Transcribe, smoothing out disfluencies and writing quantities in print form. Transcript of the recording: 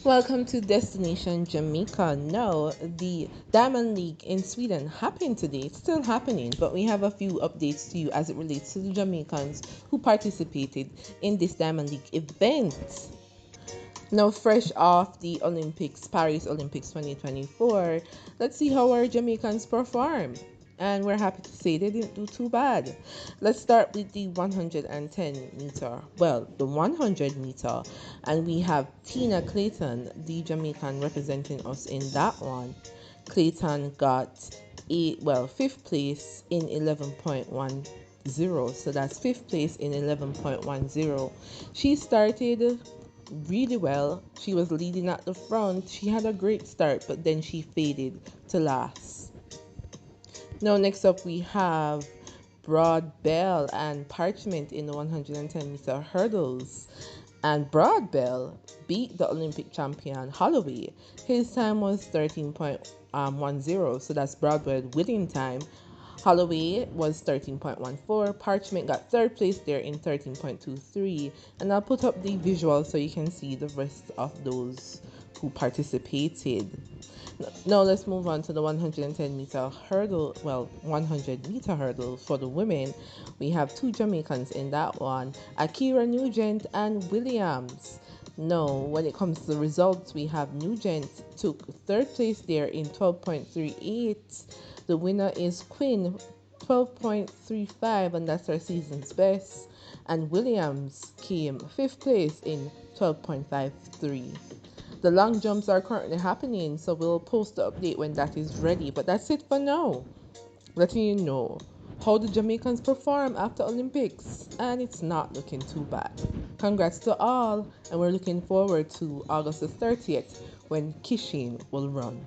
Welcome to Destination Jamaica. No, the Diamond League in Sweden happened today. It's still happening, but we have a few updates to you as it relates to the Jamaicans who participated in this Diamond League event. Now, fresh off the Olympics, Paris Olympics 2024, let's see how our Jamaicans perform. And we're happy to say they didn't do too bad. Let's start with the 110 meter. Well, the 100 meter. And we have Tina Clayton, the Jamaican, representing us in that one. Clayton got fifth place in 11.10. So that's fifth place in 11.10. She started really well. She was leading at the front. She had a great start, but then she faded to last. Now, next up, we have Broadbell and Parchment in the 110 meter hurdles. And Broadbell beat the Olympic champion Holloway. His time was 13.10, so that's Broadbell winning time. Holloway was 13.14. Parchment got third place there in 13.23. And I'll put up the visual so you can see the rest of those who participated. Now let's move on to the 110 meter hurdle. Well, 100 meter hurdle for the women. We have two Jamaicans in that one, Ackera Nugent and Williams. No, when it comes to the results, we have Nugent took third place there in 12.38. The winner is Quinn, 12.35, and that's her season's best. And Williams came fifth place in 12.53. The long jumps are currently happening, so we'll post the update when that is ready. But that's it for now. Letting you know how the Jamaicans perform after Olympics, and it's not looking too bad. Congrats to all, and we're looking forward to August the 30th when Kishin will run.